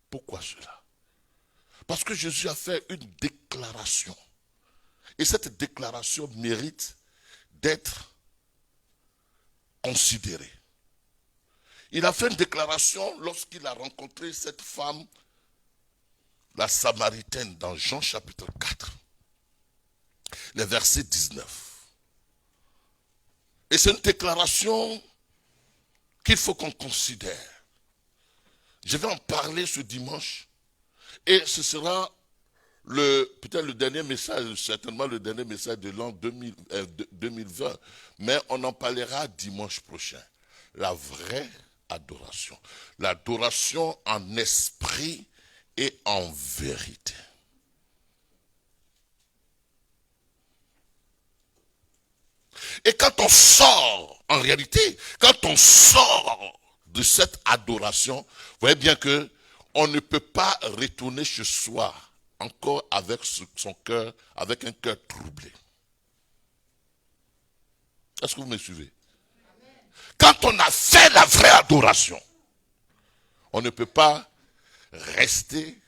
Pourquoi cela? Parce que Jésus a fait une déclaration. Et cette déclaration mérite d'être considérée. Il a fait une déclaration lorsqu'il a rencontré cette femme, la Samaritaine, dans Jean chapitre 4, le verset 19. Et c'est une déclaration qu'il faut qu'on considère. Je vais en parler ce dimanche. Et ce sera peut-être le dernier message, certainement le dernier message de l'an 2020. Mais on en parlera dimanche prochain. La vraie adoration. L'adoration en esprit et en vérité. Et quand on sort, en réalité, quand on sort de cette adoration, vous voyez bien que on ne peut pas retourner chez soi encore avec son cœur, avec un cœur troublé. Est-ce que vous me suivez? Quand on a fait la vraie adoration, on ne peut pas rester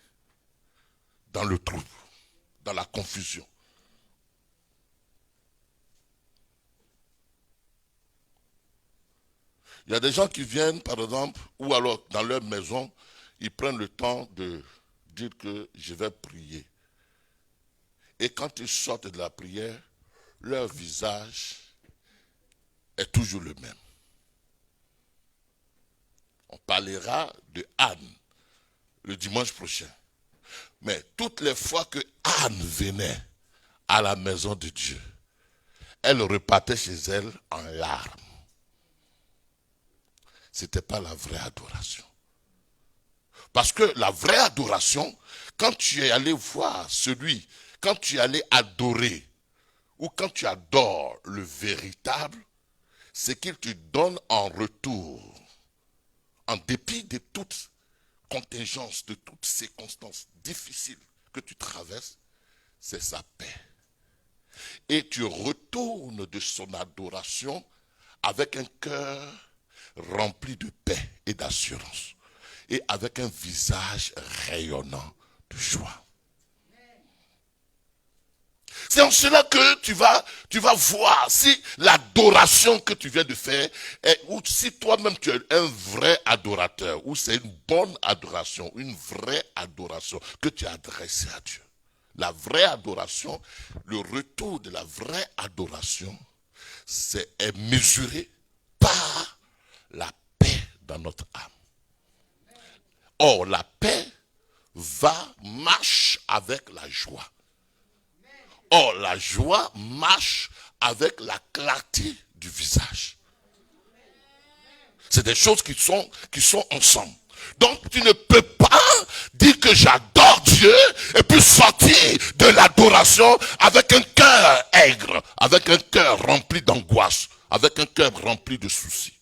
dans le trouble, dans la confusion. Il y a des gens qui viennent, par exemple, ou alors dans leur maison, ils prennent le temps de dire que je vais prier. Et quand ils sortent de la prière, leur visage est toujours le même. On parlera de Anne le dimanche prochain. Mais toutes les fois que Anne venait à la maison de Dieu, elle repartait chez elle en larmes. Ce n'était pas la vraie adoration. Parce que la vraie adoration, quand tu es allé voir quand tu es allé adorer, ou quand tu adores le véritable, c'est qu'il te donne en retour, en dépit de toute contingence, de toutes circonstances difficiles que tu traverses, c'est sa paix. Et tu retournes de son adoration avec un cœur rempli de paix et d'assurance. Et avec un visage rayonnant de joie. C'est en cela que tu vas voir si l'adoration que tu viens de faire, ou si toi-même tu es un vrai adorateur, ou c'est une bonne adoration, une vraie adoration que tu as adressée à Dieu. La vraie adoration, le retour de la vraie adoration, est mesuré par la paix dans notre âme. Or, la paix marche avec la joie. Or, la joie marche avec la clarté du visage. C'est des choses qui sont ensemble. Donc, tu ne peux pas dire que j'adore Dieu et puis sortir de l'adoration avec un cœur aigre, avec un cœur rempli d'angoisse, avec un cœur rempli de soucis.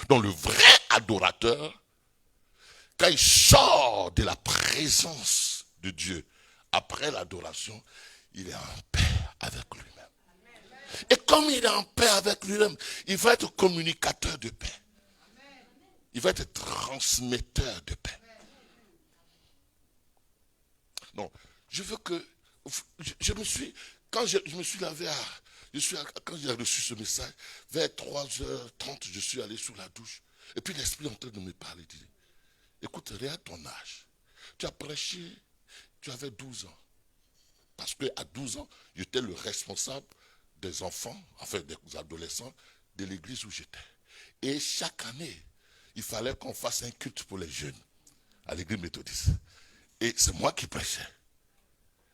Donc, le vrai adorateur, quand il sort de la présence de Dieu, après l'adoration, il est en paix avec lui-même. Et comme il est en paix avec lui-même, il va être communicateur de paix. Il va être transmetteur de paix. Non, je veux que... Quand je me suis lavé quand j'ai reçu ce message, vers 3h30, je suis allé sous la douche. Et puis l'Esprit est en train de me parler. Il dit, écoute, regarde ton âge. Tu as prêché, tu avais 12 ans. Parce qu'à 12 ans, j'étais le responsable des enfants, enfin des adolescents, de l'église où j'étais. Et chaque année, il fallait qu'on fasse un culte pour les jeunes à l'église méthodiste. Et c'est moi qui prêchais.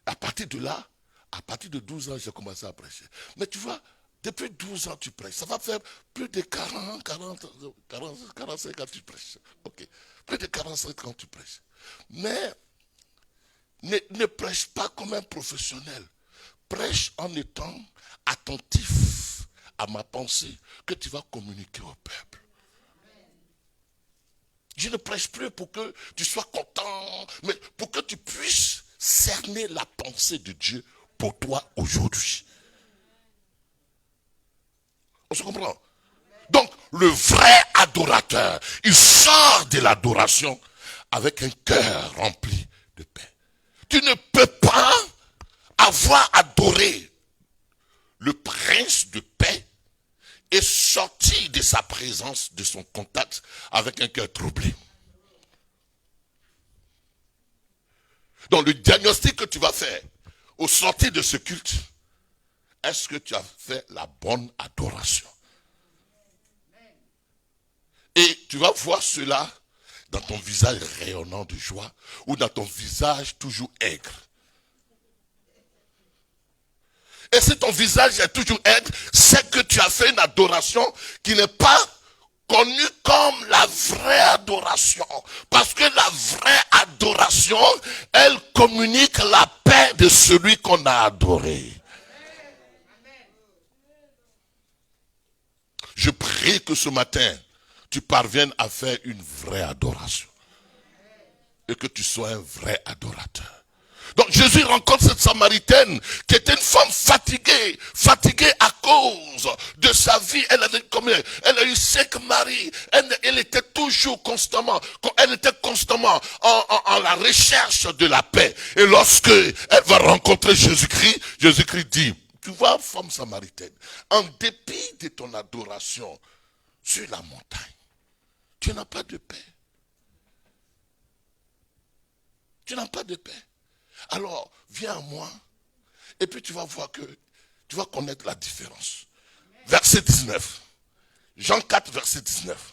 À partir de là, à partir de 12 ans, j'ai commencé à prêcher. Mais tu vois, depuis 12 ans, tu prêches. Ça va faire plus de 45 ans que tu prêches. Ok. Plus de 45 ans que tu prêches. Mais ne prêche pas comme un professionnel. Prêche en étant attentif à ma pensée que tu vas communiquer au peuple. Je ne prêche plus pour que tu sois content, mais pour que tu puisses cerner la pensée de Dieu pour toi aujourd'hui. On se comprend? Donc, le vrai adorateur, il sort de l'adoration avec un cœur rempli de paix. Tu ne peux pas avoir adoré le prince de paix et sortir de sa présence, de son contact, avec un cœur troublé. Donc le diagnostic que tu vas faire au sortir de ce culte, est-ce que tu as fait la bonne adoration? Et tu vas voir cela dans ton visage rayonnant de joie ou dans ton visage toujours aigre. Et si ton visage est toujours aigre, c'est que tu as fait une adoration qui n'est pas connue comme la vraie adoration. Parce que la vraie adoration, elle communique la paix de celui qu'on a adoré. Je prie que ce matin, tu parviennes à faire une vraie adoration. Et que tu sois un vrai adorateur. Donc Jésus rencontre cette Samaritaine qui était une femme fatiguée à cause de sa vie. Elle a eu 5 maris. Elle était toujours constamment en la recherche de la paix. Et lorsque elle va rencontrer Jésus-Christ, Jésus-Christ dit, tu vois, femme samaritaine, en dépit de ton adoration sur la montagne, tu n'as pas de paix. Tu n'as pas de paix. Alors, viens à moi, et puis tu vas voir que tu vas connaître la différence. Verset 19. Jean 4, verset 19.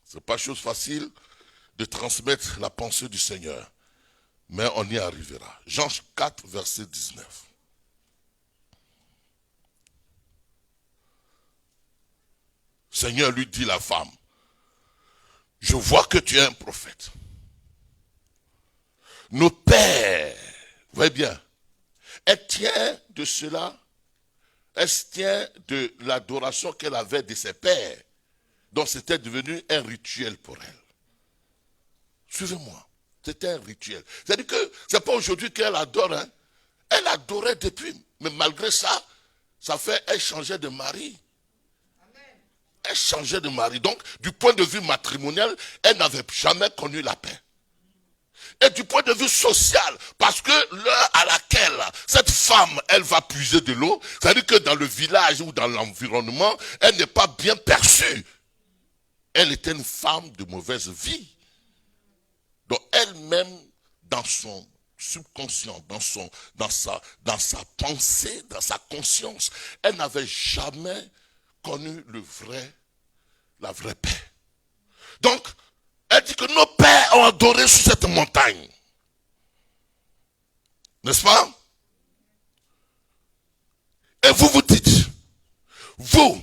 Ce n'est pas chose facile de transmettre la pensée du Seigneur, mais on y arrivera. Jean 4, verset 19. Seigneur lui dit la femme, je vois que tu es un prophète. Nos pères, voyez bien, elle tient de cela, elle tient de l'adoration qu'elle avait de ses pères, donc c'était devenu un rituel pour elle. Suivez-moi, c'était un rituel. C'est-à-dire que ce n'est pas aujourd'hui qu'elle adore, hein. Elle adorait depuis, mais malgré ça, elle changeait de mari. Elle changeait de mari, donc du point de vue matrimonial, elle n'avait jamais connu la paix. Et du point de vue social, parce que l'heure à laquelle cette femme, elle va puiser de l'eau, c'est-à-dire que dans le village ou dans l'environnement, elle n'est pas bien perçue. Elle était une femme de mauvaise vie. Donc elle-même, dans son subconscient, dans sa pensée, dans sa conscience, elle n'avait jamais connu la vraie paix. Donc, elle dit que nos pères ont adoré sur cette montagne. N'est-ce pas? Et vous vous dites, vous,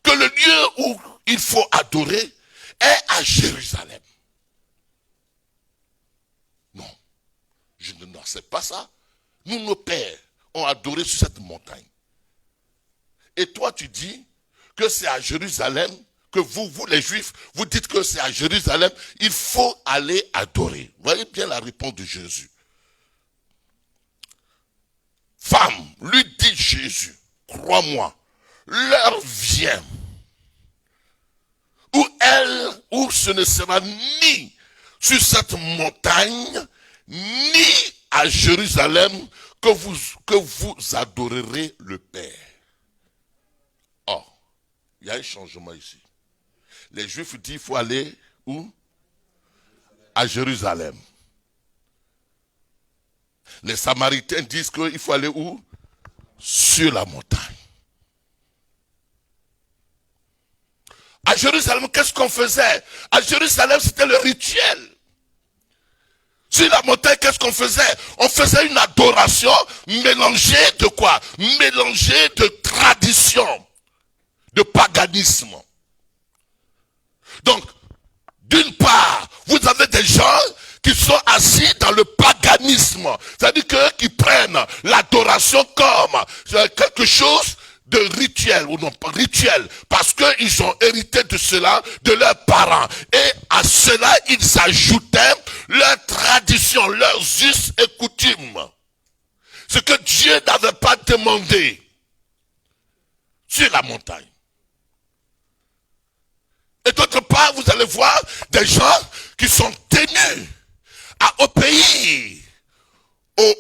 que le lieu où il faut adorer est à Jérusalem. Non, je ne sais pas ça. Nous, nos pères ont adoré sur cette montagne. Et toi, tu dis que c'est à Jérusalem que vous les Juifs, vous dites que c'est à Jérusalem, il faut aller adorer. Voyez bien la réponse de Jésus. Femme, lui dit Jésus, crois-moi, l'heure vient où ce ne sera ni sur cette montagne, ni à Jérusalem que vous adorerez le Père. Oh, il y a un changement ici. Les Juifs disent qu'il faut aller où? À Jérusalem. Les Samaritains disent qu'il faut aller où? Sur la montagne. À Jérusalem, qu'est-ce qu'on faisait? À Jérusalem, c'était le rituel. Sur la montagne, qu'est-ce qu'on faisait? On faisait une adoration mélangée de quoi? Mélangée de tradition, de paganisme. Donc, d'une part, vous avez des gens qui sont assis dans le paganisme. C'est-à-dire qui prennent l'adoration comme quelque chose de rituel, ou non pas rituel, parce qu'ils ont hérité de cela de leurs parents. Et à cela, ils ajoutaient leurs traditions, leurs us et coutumes. Ce que Dieu n'avait pas demandé sur la montagne. allez voir des gens qui sont tenus à obéir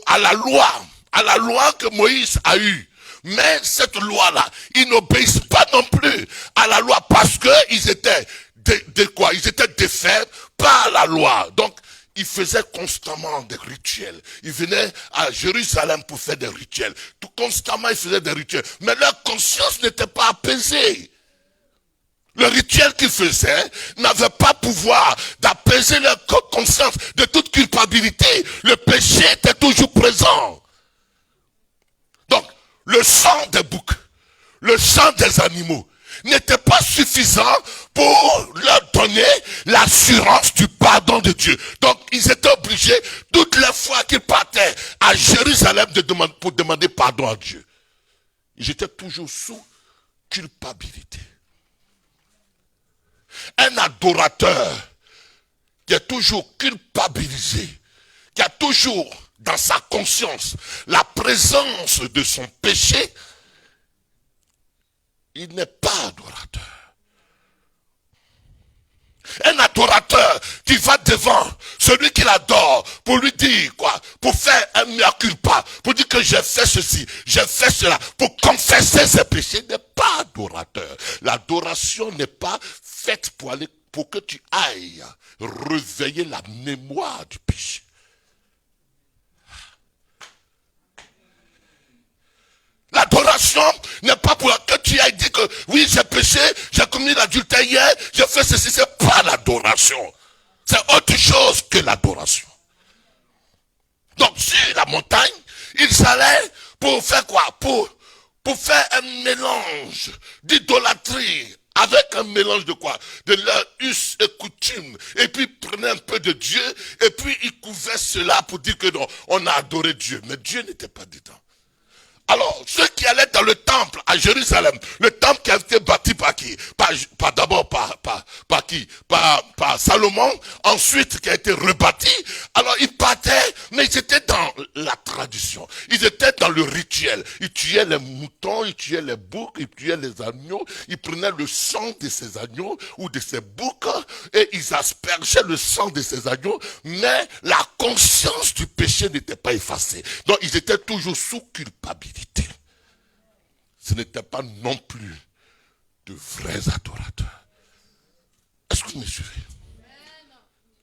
à la loi que Moïse a eue. Mais cette loi-là, ils n'obéissent pas non plus à la loi parce qu'ils étaient ils étaient défaits par la loi. Donc, ils faisaient constamment des rituels. Ils venaient à Jérusalem pour faire des rituels. Tout constamment, ils faisaient des rituels. Mais leur conscience n'était pas apaisée. Le rituel qu'ils faisaient n'avait pas pouvoir d'apaiser leur conscience de toute culpabilité. Le péché était toujours présent. Donc, le sang des boucs, le sang des animaux n'était pas suffisant pour leur donner l'assurance du pardon de Dieu. Donc, ils étaient obligés, toutes les fois qu'ils partaient à Jérusalem pour demander pardon à Dieu. Ils étaient toujours sous culpabilité. Un adorateur qui est toujours culpabilisé, qui a toujours dans sa conscience la présence de son péché, il n'est pas adorateur. Un adorateur qui va devant celui qu'il adore pour lui dire quoi? Pour faire un mea culpa, pour dire que j'ai fait ceci, j'ai fait cela, pour confesser ses péchés, n'est pas adorateur. L'adoration n'est pas faite pour que tu ailles réveiller la mémoire du péché. L'adoration n'est pas pour que tu ailles dire que oui, j'ai péché, j'ai commis l'adultère hier, j'ai fait ceci. C'est pas l'adoration. C'est autre chose que l'adoration. Donc sur la montagne, ils allaient pour faire quoi? Pour faire un mélange d'idolâtrie avec un mélange de quoi? De leur us et coutume. Et puis ils prenaient un peu de Dieu et puis ils couvaient cela pour dire que non, on a adoré Dieu. Mais Dieu n'était pas dedans. Alors, ceux qui allaient dans le temple à Jérusalem, le temple qui a été bâti par qui? D'abord par qui? Par Salomon, ensuite qui a été rebâti. Alors, ils partaient, mais ils étaient dans la tradition. Ils étaient dans le rituel. Ils tuaient les moutons, ils tuaient les boucs, ils tuaient les agneaux. Ils prenaient le sang de ces agneaux ou de ces boucs et ils aspergeaient le sang de ces agneaux. Mais la conscience du péché n'était pas effacée. Donc, ils étaient toujours sous culpabilité. Ce n'était pas non plus de vrais adorateurs. Est-ce que vous me suivez?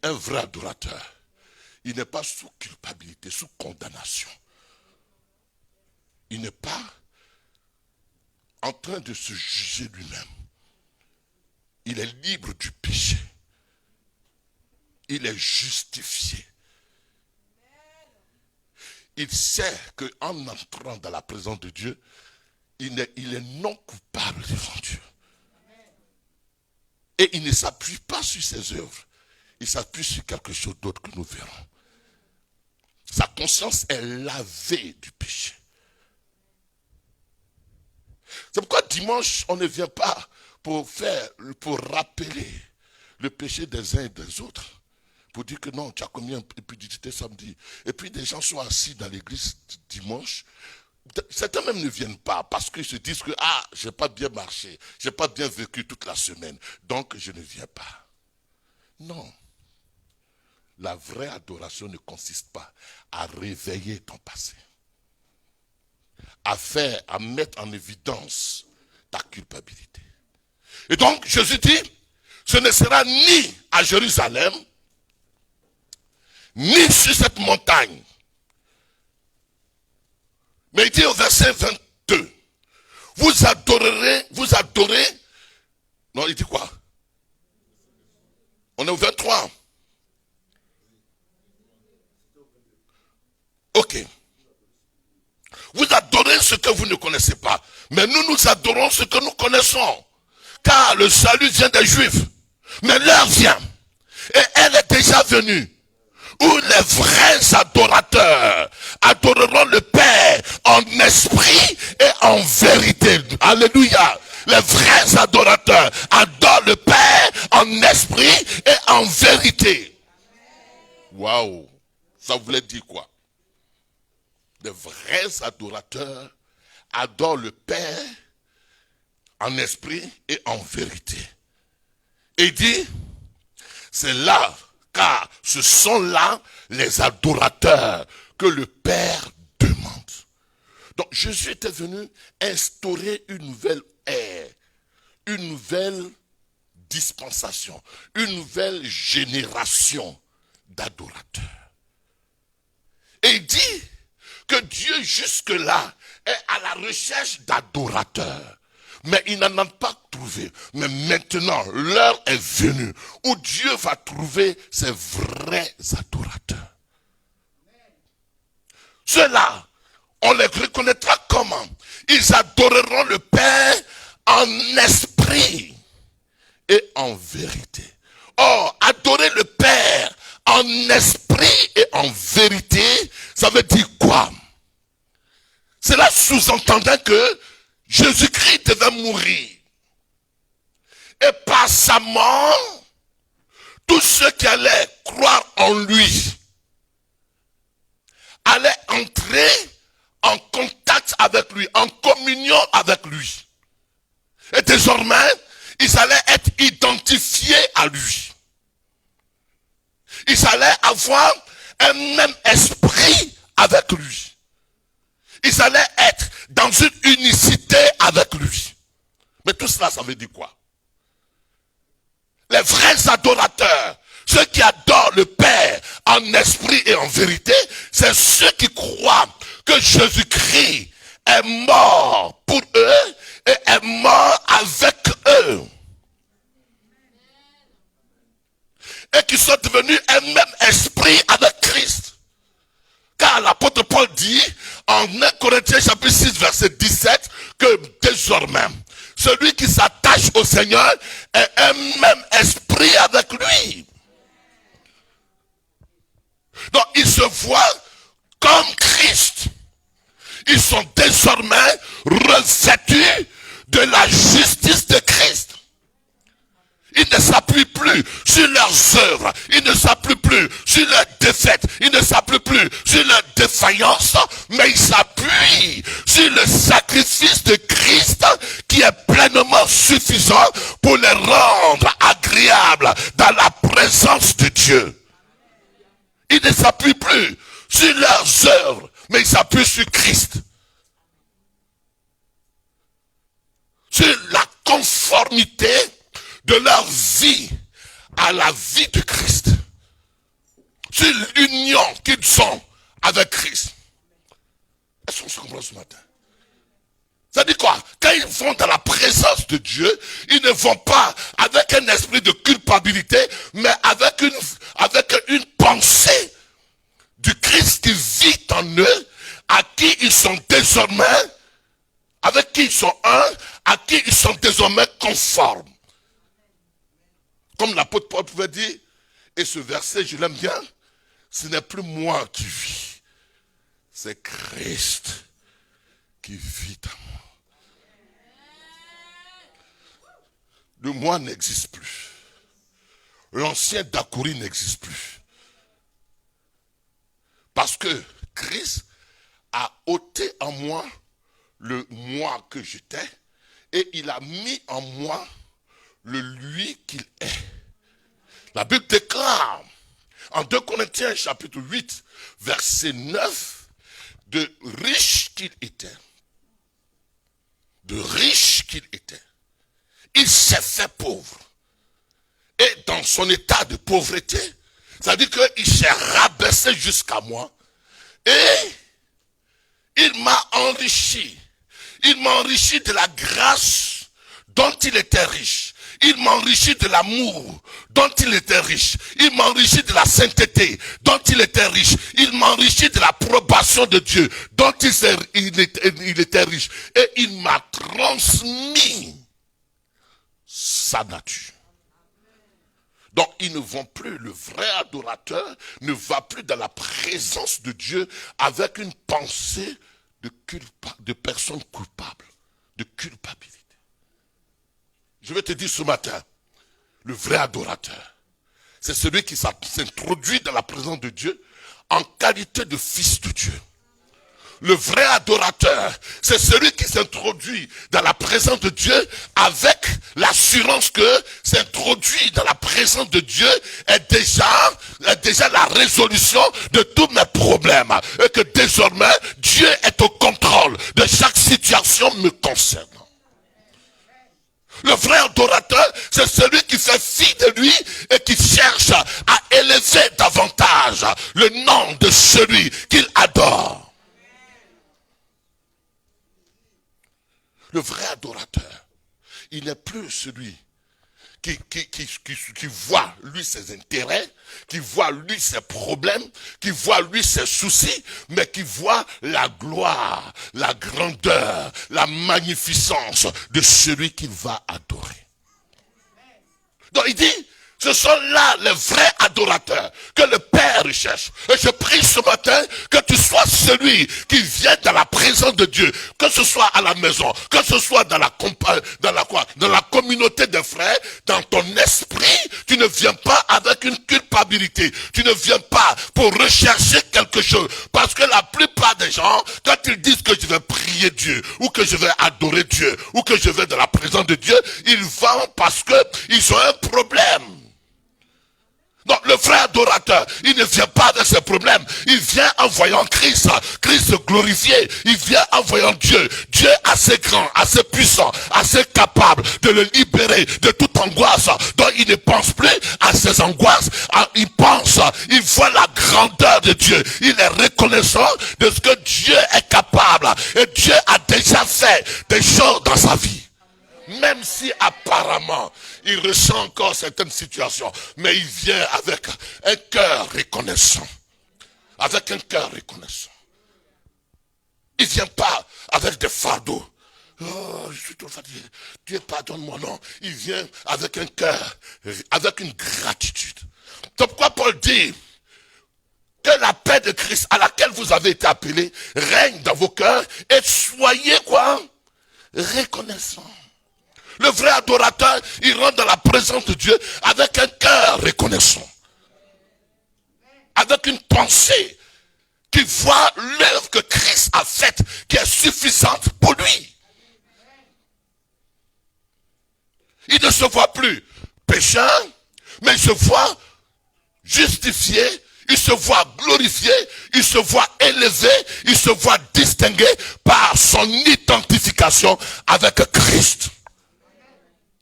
Un vrai adorateur, il n'est pas sous culpabilité, sous condamnation. Il n'est pas en train de se juger lui-même. Il est libre du péché. Il est justifié. Il sait qu'en entrant dans la présence de Dieu, il est non coupable devant Dieu. Et il ne s'appuie pas sur ses œuvres. Il s'appuie sur quelque chose d'autre que nous verrons. Sa conscience est lavée du péché. C'est pourquoi dimanche, on ne vient pas pour rappeler le péché des uns et des autres. Pour dire que non, tu as commis un impudicité samedi. Et puis des gens sont assis dans l'église dimanche. Certains même ne viennent pas parce qu'ils se disent que j'ai pas bien marché, j'ai pas bien vécu toute la semaine, donc je ne viens pas. Non. La vraie adoration ne consiste pas à réveiller ton passé, à mettre en évidence ta culpabilité. Et donc Jésus dit, ce ne sera ni à Jérusalem, ni sur cette montagne. Mais il dit au verset 22, vous adorez, non, il dit quoi? On est au 23. Ok. Vous adorez ce que vous ne connaissez pas, mais nous adorons ce que nous connaissons. Car le salut vient des Juifs, mais l'heure vient, et elle est déjà venue, où les vrais adorateurs adoreront le Père en esprit et en vérité. Alléluia. Les vrais adorateurs adorent le Père en esprit et en vérité. Waouh. Ça voulait dire quoi? Les vrais adorateurs adorent le Père en esprit et en vérité. Et il dit, C'est là, car ce sont là les adorateurs que le Père demande. Donc Jésus était venu instaurer une nouvelle ère, une nouvelle dispensation, une nouvelle génération d'adorateurs. Et il dit que Dieu jusque-là est à la recherche d'adorateurs. Mais il n'en a pas trouvé. Mais maintenant, l'heure est venue où Dieu va trouver ses vrais adorateurs. Ceux-là, on les reconnaîtra comment? Ils adoreront le Père en esprit et en vérité. Or, adorer le Père en esprit et en vérité, ça veut dire quoi? Cela sous-entendant que Jésus-Christ devait mourir. Et par sa mort, tous ceux qui allaient croire en lui allaient entrer en contact avec lui, en communion avec lui. Et désormais, ils allaient être identifiés à lui. Ils allaient avoir un même esprit avec lui. Ils allaient être dans une unicité avec lui. Mais tout cela, ça veut dire quoi? Les vrais adorateurs, ceux qui adorent le Père en esprit et en vérité, c'est ceux qui croient que Jésus-Christ est mort pour eux et est mort avec eux. Et qui sont devenus un même esprit avec Christ. Car l'apôtre Paul dit en 1 Corinthiens chapitre 6 verset 17 que désormais celui qui s'attache au Seigneur est un même esprit avec lui. Donc ils se voient comme Christ. Ils sont désormais revêtus de la justice de Christ. Ils ne s'appuient plus sur leurs œuvres. Ils ne s'appuient plus sur leurs défaites. Ils ne s'appuient plus sur leurs défaillances. Mais ils s'appuient sur le sacrifice de Christ qui est pleinement suffisant pour les rendre agréables dans la présence de Dieu. Ils ne s'appuient plus sur leurs œuvres, mais ils s'appuient sur Christ. Sur la conformité de leur vie à la vie de Christ. Sur l'union qu'ils ont avec Christ. Est-ce qu'on se comprend ce matin? Ça dit quoi? Quand ils vont dans la présence de Dieu, ils ne vont pas avec un esprit de culpabilité, mais avec une pensée du Christ qui vit en eux, à qui ils sont désormais, avec qui ils sont un, à qui ils sont désormais conformes. Comme l'apôtre Paul pouvait dire, et ce verset, je l'aime bien, ce n'est plus moi qui vis, c'est Christ qui vit en moi. Le moi n'existe plus. L'ancien Dakouri n'existe plus. Parce que Christ a ôté en moi le moi que j'étais et il a mis en moi le lui qu'il est. La Bible déclare en 2 Corinthiens chapitre 8 verset 9 de riche qu'il était. De riche qu'il était. Il s'est fait pauvre. Et dans son état de pauvreté, ça veut dire qu'il s'est rabaissé jusqu'à moi. Et il m'a enrichi. Il m'a enrichi de la grâce dont il était riche. Il m'a enrichi de l'amour dont il était riche. Il m'a enrichi de la sainteté dont il était riche. Il m'a enrichi de l'approbation de Dieu dont il était riche. Et il m'a transmis sa nature. Donc ils ne vont plus, le vrai adorateur ne va plus dans la présence de Dieu avec une pensée de personne coupable, de culpabilité. Je vais te dire ce matin, le vrai adorateur, c'est celui qui s'introduit dans la présence de Dieu en qualité de fils de Dieu. Le vrai adorateur, c'est celui qui s'introduit dans la présence de Dieu avec l'assurance que s'introduit dans la présence de Dieu est déjà la résolution de tous mes problèmes. Et que désormais, Dieu est au contrôle de chaque situation me concernant. Le vrai adorateur, c'est celui qui fait fi de lui et qui cherche à élever davantage le nom de celui qu'il adore. Le vrai adorateur, il n'est plus celui qui voit lui ses intérêts, qui voit lui ses problèmes, qui voit lui ses soucis, mais qui voit la gloire, la grandeur, la magnificence de celui qu'il va adorer. Donc il dit, ce sont là les vrais adorateurs que le Père cherche. Et je prie ce matin que tu sois celui qui vient dans la présence de Dieu, que ce soit à la maison, que ce soit dans la communauté des frères, dans ton esprit, tu ne viens pas avec une culpabilité. Tu ne viens pas pour rechercher quelque chose. Parce que la plupart des gens, quand ils disent que je vais prier Dieu, ou que je vais adorer Dieu, ou que je vais dans la présence de Dieu, ils vont parce que ils ont un problème. Donc le frère adorateur, il ne vient pas avec ses problèmes. Il vient en voyant Christ, Christ glorifié. Il vient en voyant Dieu. Dieu assez grand, assez puissant, assez capable de le libérer de toute angoisse. Donc il ne pense plus à ses angoisses. Il voit la grandeur de Dieu. Il est reconnaissant de ce que Dieu est capable. Et Dieu a déjà fait des choses dans sa vie. Même si apparemment il ressent encore certaines situations, mais il vient avec un cœur reconnaissant. Avec un cœur reconnaissant. Il ne vient pas avec des fardeaux. Oh, je suis trop fatigué. Dieu pardonne-moi, non. Il vient avec un cœur, avec une gratitude. C'est pourquoi Paul dit que la paix de Christ à laquelle vous avez été appelés règne dans vos cœurs et soyez quoi? Reconnaissants. Le vrai adorateur, il rentre dans la présence de Dieu avec un cœur reconnaissant. Avec une pensée qui voit l'œuvre que Christ a faite, qui est suffisante pour lui. Il ne se voit plus pécheur, mais il se voit justifié, il se voit glorifié, il se voit élevé, il se voit distingué par son identification avec Christ.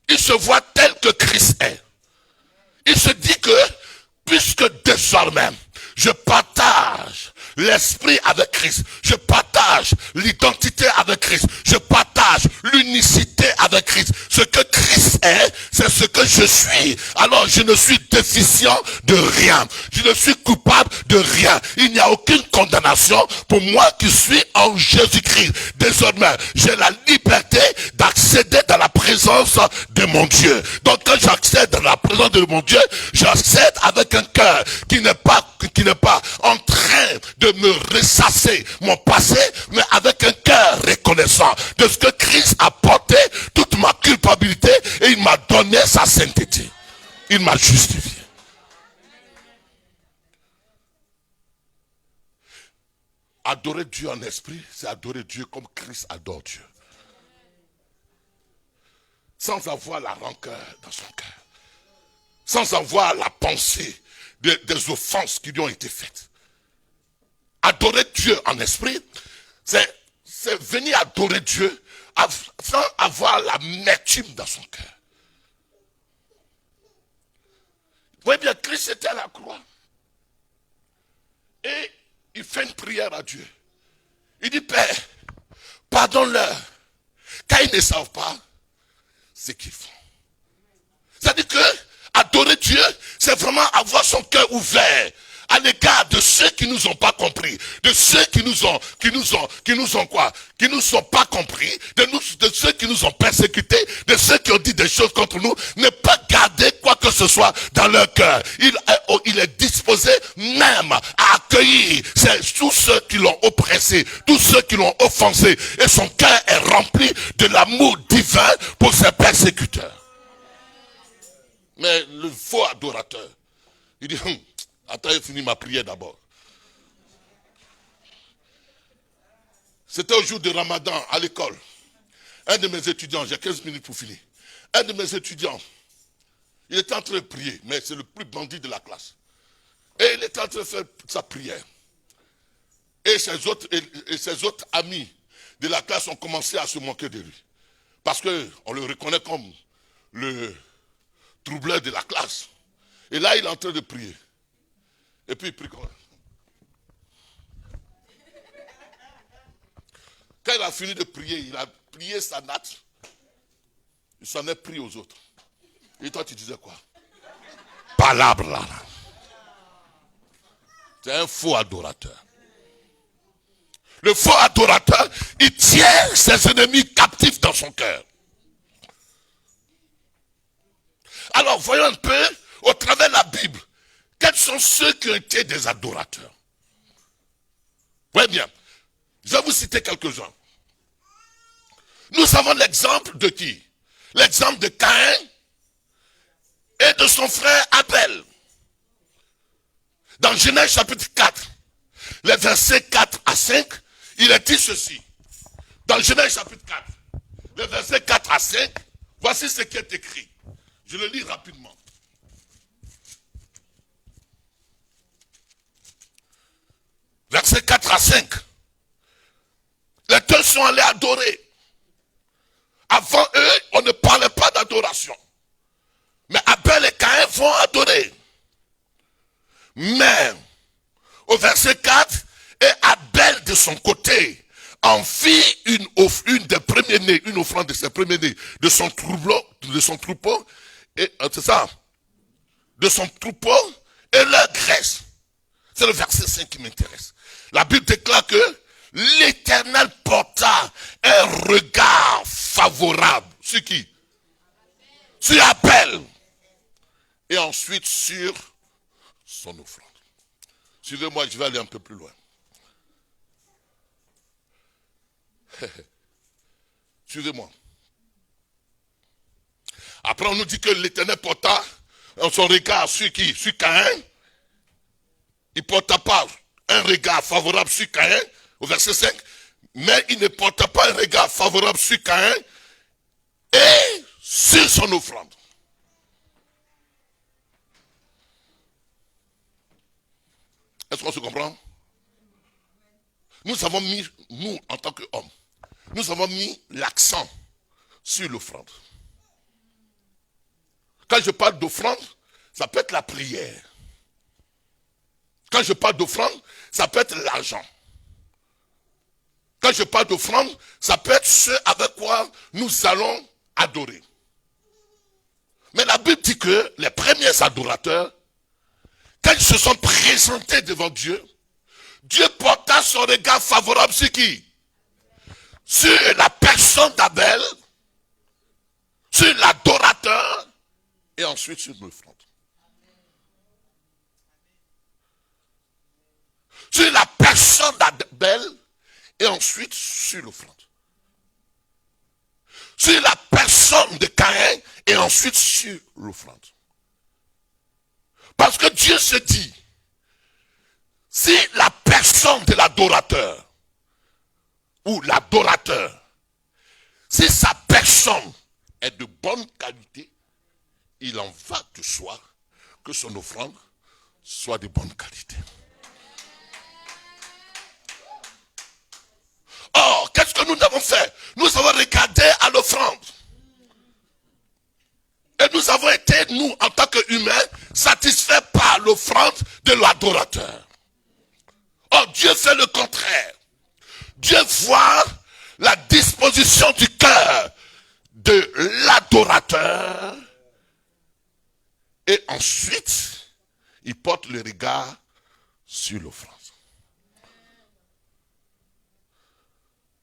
Il se voit tel que Christ est. Il se dit que, puisque désormais, je partage l'esprit avec Christ, je partage l'identité avec Christ, je partage l'unicité avec Christ. Ce que Christ est, c'est ce que je suis. Alors je ne suis déficient de rien. Je ne suis coupable de rien. Il n'y a aucune condamnation pour moi qui suis en Jésus-Christ. Désormais, j'ai la liberté d'accéder dans la présence de mon Dieu. Donc quand j'accède dans la présence de mon Dieu, j'accède avec un cœur qui n'est pas en train de me ressasser mon passé, mais avec un cœur reconnaissant de ce que Christ a porté toute ma culpabilité et il m'a donné sa sainteté. Il m'a justifié. Adorer Dieu en esprit, c'est adorer Dieu comme Christ adore Dieu. Sans avoir la rancœur dans son cœur. Sans avoir la pensée des offenses qui lui ont été faites. Adorer Dieu en esprit, c'est venir adorer Dieu sans avoir l'amertume dans son cœur. Vous voyez bien, Christ était à la croix. Et il fait une prière à Dieu. Il dit, Père, pardonne-leur, car ils ne savent pas ce qu'ils font. C'est-à-dire que adorer Dieu, c'est vraiment avoir son cœur ouvert à l'égard de ceux qui nous ont pas compris, de ceux qui nous ont pas compris, de ceux qui nous ont persécutés, de ceux qui ont dit des choses contre nous, ne pas garder quoi que ce soit dans leur cœur. Il est disposé même à accueillir tous ceux qui l'ont oppressé, tous ceux qui l'ont offensé, et son cœur est rempli de l'amour divin pour ses persécuteurs. Mais le faux adorateur, il dit, attends, j'ai fini ma prière d'abord. C'était au jour de Ramadan à l'école. Un de mes étudiants, j'ai 15 minutes pour finir. Un de mes étudiants, il était en train de prier, mais c'est le plus bandit de la classe. Et il était en train de faire sa prière. Et ses autres amis de la classe ont commencé à se moquer de lui. Parce qu'on le reconnaît comme le troubleur de la classe. Et là, il est en train de prier. Et puis il prie comme ça. Quand il a fini de prier, il a plié sa natte. Il s'en est pris aux autres. Et toi, tu disais quoi? Palabre là. C'est un faux adorateur. Le faux adorateur, il tient ses ennemis captifs dans son cœur. Alors, voyons un peu, au travers de la Bible, quels sont ceux qui ont été des adorateurs. Oui, bien. Je vais vous citer quelques-uns. Nous avons l'exemple de qui? L'exemple de Caïn et de son frère Abel. Dans Genèse chapitre 4, les versets 4 à 5, il est dit ceci. Dans Genèse chapitre 4, les versets 4 à 5, voici ce qui est écrit. Je le lis rapidement. Versets 4 à 5. Les deux sont allés adorer. Avant eux, on ne parlait pas d'adoration. Mais Abel et Caïn vont adorer. Mais, au verset 4, et Abel de son côté en fit une des premiers-nés, une offrande de ses premiers-nés, de son troupeau, et c'est ça, de son troupeau et leur graisse. C'est le verset 5 qui m'intéresse. La Bible déclare que l'Éternel porta un regard favorable. Sur qui? Sur Abel. Et ensuite sur son offrande. Suivez-moi, je vais aller un peu plus loin. Suivez-moi. Après, on nous dit que l'Éternel porta son regard sur qui? Sur Caïn. Il ne porta pas un regard favorable sur Caïn, au verset 5, mais il ne porta pas un regard favorable sur Caïn et sur son offrande. Est-ce qu'on se comprend? Nous avons mis, nous en tant qu'hommes, nous avons mis l'accent sur l'offrande. Quand je parle d'offrande, ça peut être la prière. Quand je parle d'offrande, ça peut être l'argent. Quand je parle d'offrande, ça peut être ce avec quoi nous allons adorer. Mais la Bible dit que les premiers adorateurs, quand ils se sont présentés devant Dieu, Dieu porta son regard favorable sur qui? Sur la personne d'Abel, sur l'adorateur, et ensuite sur l'offrande. Sur la personne d'Abel, et ensuite sur l'offrande. Sur la personne de Caïn, et ensuite sur l'offrande. Parce que Dieu se dit, si la personne de l'adorateur, ou l'adorateur, si sa personne est de bonne qualité, il en va de soi que son offrande soit de bonne qualité. Or, qu'est-ce que nous avons fait? Nous avons regardé à l'offrande. Et nous avons été, nous, en tant qu'humains, satisfaits par l'offrande de l'adorateur. Or, Dieu fait le contraire. Dieu voit la disposition du cœur de l'adorateur. Et ensuite, il porte le regard sur l'offrande.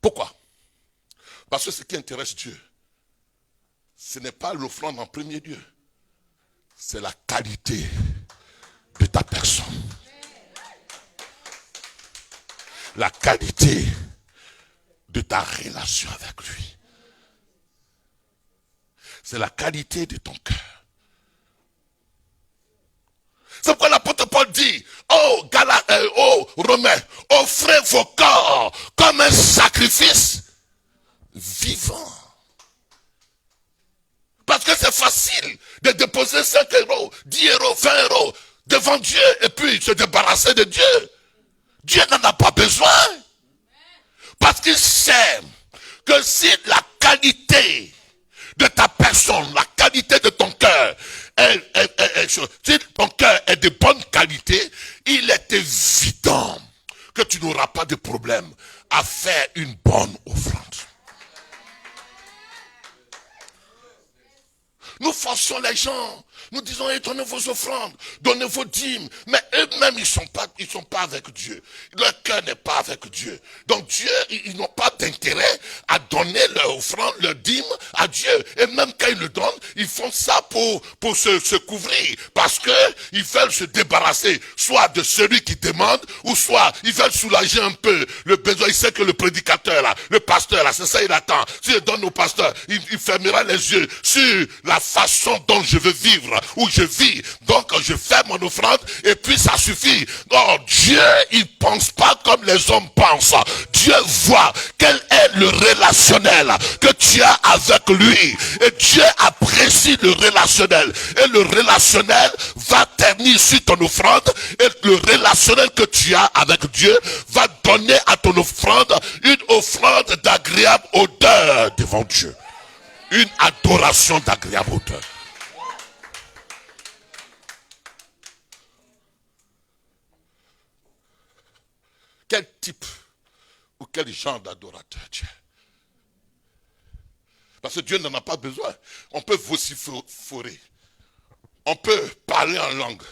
Pourquoi? Parce que ce qui intéresse Dieu, ce n'est pas l'offrande en premier lieu. C'est la qualité de ta personne. La qualité de ta relation avec lui. C'est la qualité de ton cœur. C'est pourquoi l'apôtre Paul Paul dit, oh, oh Romains, offrez vos corps comme un sacrifice vivant. Parce que c'est facile de déposer 5 euros, 10 euros, 20 euros devant Dieu et puis se débarrasser de Dieu. Dieu n'en a pas besoin. Parce qu'il sait que si la qualité de ta personne, la qualité de ton cœur, si ton cœur est de bonne qualité, il est évident que tu n'auras pas de problème à faire une bonne offrande. Nous forçons les gens. Nous disons, donnez vos offrandes, donnez vos dîmes. Mais eux-mêmes, ils sont pas avec Dieu. Leur cœur n'est pas avec Dieu. Donc Dieu, ils n'ont pas d'intérêt à donner leur offrande, leur dîme à Dieu. Et même quand ils le donnent, ils font ça pour se couvrir. Parce que ils veulent se débarrasser, soit de celui qui demande, ou soit ils veulent soulager un peu le besoin. Il sait que le prédicateur là, le pasteur là, c'est ça il attend. S'il donne au pasteur, il fermera les yeux sur la façon dont je veux vivre, où je vis. Donc je fais mon offrande et puis ça suffit. Non, Dieu, il pense pas comme les hommes pensent. Dieu voit quel est le relationnel que tu as avec lui. Et Dieu apprécie le relationnel. Et le relationnel va ternir sur ton offrande. Et le relationnel que tu as avec Dieu va donner à ton offrande une offrande d'agréable odeur devant Dieu. Une adoration d'agréable odeur. Quel type ou quel genre d'adorateur Dieu? Parce que Dieu n'en a pas besoin. On peut vociférer. On peut parler en langue.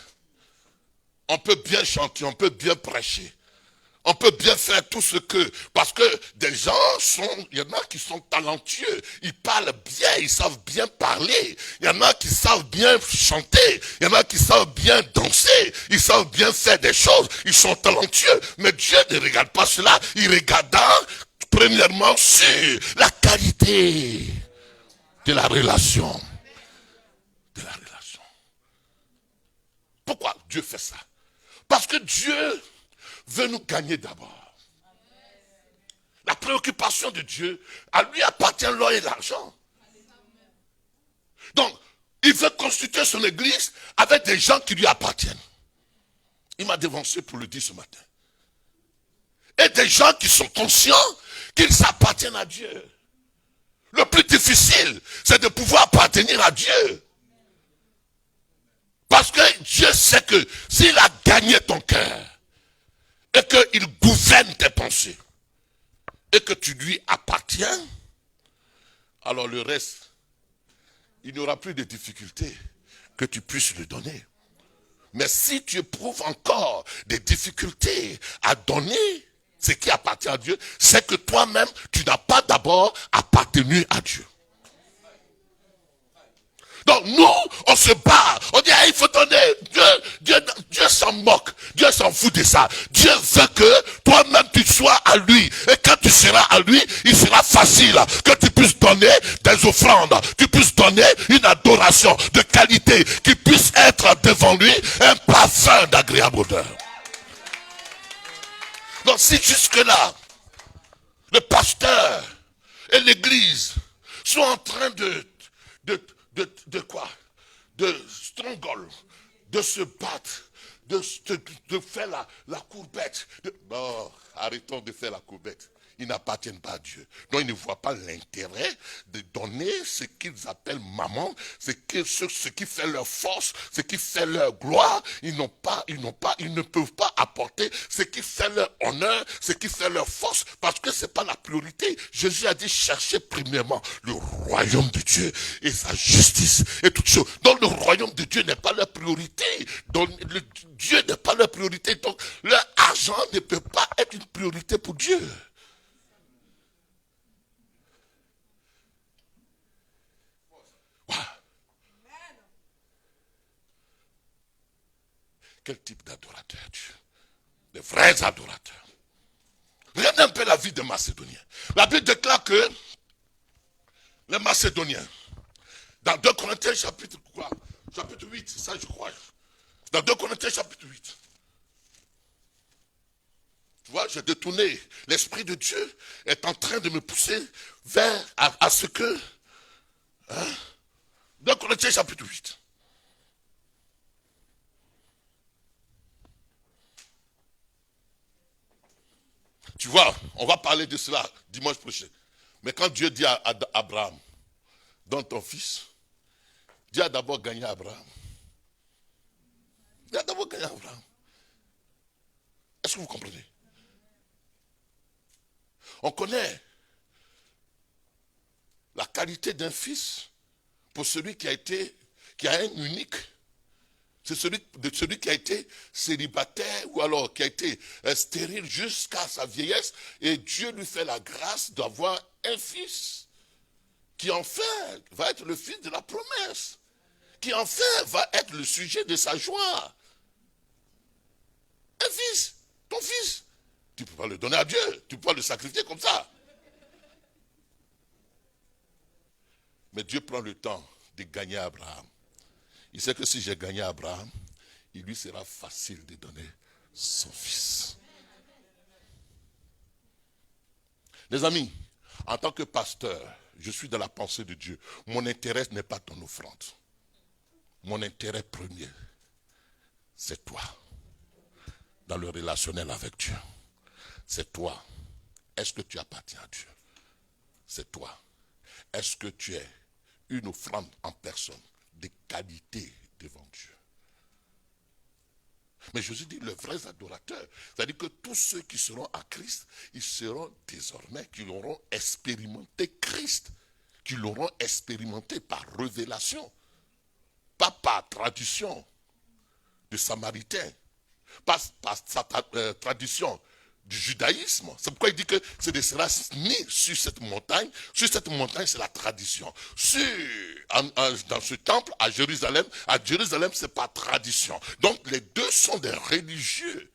On peut bien chanter, on peut bien prêcher. On peut bien faire tout ce que... Parce que des gens il y en a qui sont talentueux. Ils parlent bien, ils savent bien parler. Il y en a qui savent bien chanter. Il y en a qui savent bien danser. Ils savent bien faire des choses. Ils sont talentueux. Mais Dieu ne regarde pas cela. Il regarde premièrement sur la qualité de la relation. De la relation. Pourquoi Dieu fait ça? Parce que Dieu veut nous gagner d'abord. La préoccupation de Dieu, à lui appartient l'or et l'argent. Donc, il veut constituer son église avec des gens qui lui appartiennent. Il m'a dévancé pour le dire ce matin. Et des gens qui sont conscients qu'ils appartiennent à Dieu. Le plus difficile, c'est de pouvoir appartenir à Dieu. Parce que Dieu sait que s'il a gagné ton cœur, et qu'il gouverne tes pensées, et que tu lui appartiens, alors le reste, il n'y aura plus de difficultés que tu puisses le donner. Mais si tu éprouves encore des difficultés à donner ce qui appartient à Dieu, c'est que toi-même, tu n'as pas d'abord appartenu à Dieu. Donc nous, on se bat. On dit, il faut donner. Dieu s'en moque. Dieu s'en fout de ça. Dieu veut que toi-même tu sois à lui. Et quand tu seras à lui, il sera facile que tu puisses donner des offrandes. Tu puisses donner une adoration de qualité qui puisse être devant lui un parfum d'agréable odeur. Donc si jusque-là, le pasteur et l'église sont en train de quoi? De strangle, de se battre, de faire la courbette. Non, arrêtons de faire la courbette. Ils n'appartiennent pas à Dieu. Donc ils ne voient pas l'intérêt de donner ce qu'ils appellent maman, ce qui fait leur force, ce qui fait leur gloire. Ils ne peuvent pas apporter ce qui fait leur honneur, ce qui fait leur force, parce que c'est pas la priorité. Jésus a dit, cherchez premièrement le royaume de Dieu et sa justice et toutes choses. Donc le royaume de Dieu n'est pas leur priorité. Donc Dieu n'est pas leur priorité. Donc leur argent ne peut pas être une priorité pour Dieu. Quel type d'adorateur Dieu? De vrais adorateurs. Regardez un peu la vie des Macédoniens. La Bible déclare que les Macédoniens, dans 2 Corinthiens chapitre 8, ça je crois. Dans 2 Corinthiens chapitre 8, Tu vois, j'ai détourné. L'Esprit de Dieu est en train de me pousser vers à ce que... Hein, 2 Corinthiens chapitre 8. Tu vois, on va parler de cela dimanche prochain. Mais quand Dieu dit à Abraham, donne ton fils, Dieu a d'abord gagné Abraham. Dieu a d'abord gagné Abraham. Est-ce que vous comprenez? On connaît la qualité d'un fils pour celui qui a un unique. C'est celui qui a été célibataire ou alors qui a été stérile jusqu'à sa vieillesse. Et Dieu lui fait la grâce d'avoir un fils qui enfin va être le fils de la promesse. Qui enfin va être le sujet de sa joie. Un fils, ton fils. Tu ne peux pas le donner à Dieu, tu ne peux pas le sacrifier comme ça. Mais Dieu prend le temps de gagner Abraham. Il sait que si j'ai gagné Abraham, il lui sera facile de donner son fils. Les amis, en tant que pasteur, je suis dans la pensée de Dieu. Mon intérêt n'est pas ton offrande. Mon intérêt premier, c'est toi. Dans le relationnel avec Dieu. C'est toi. Est-ce que tu appartiens à Dieu? C'est toi. Est-ce que tu es une offrande en personne de qualité devant Dieu? Mais Jésus dit, les vrais adorateurs, c'est-à-dire que tous ceux qui seront à Christ, ils seront désormais, qui l'auront expérimenté Christ, qui l'auront expérimenté par révélation, pas par tradition de Samaritain, pas par sa tradition du judaïsme. C'est pourquoi il dit que ce ne sera ni sur cette montagne. Sur cette montagne, c'est la tradition. Dans ce temple, à Jérusalem, c'est pas tradition. Donc, les deux sont des religieux.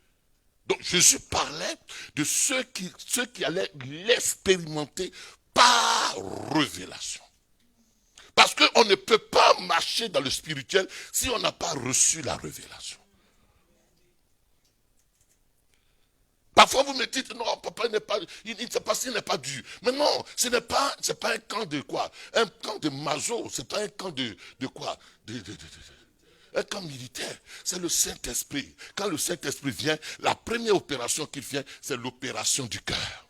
Donc, Jésus parlait de ceux qui allaient l'expérimenter par révélation. Parce qu'on ne peut pas marcher dans le spirituel si on n'a pas reçu la révélation. Parfois vous me dites, non, papa n'est pas, il n'est pas dur. Mais non, c'est pas un camp de quoi? Un camp de maso, c'est pas un camp de quoi? Un camp militaire, c'est le Saint-Esprit. Quand le Saint-Esprit vient, la première opération qu'il vient, c'est l'opération du cœur.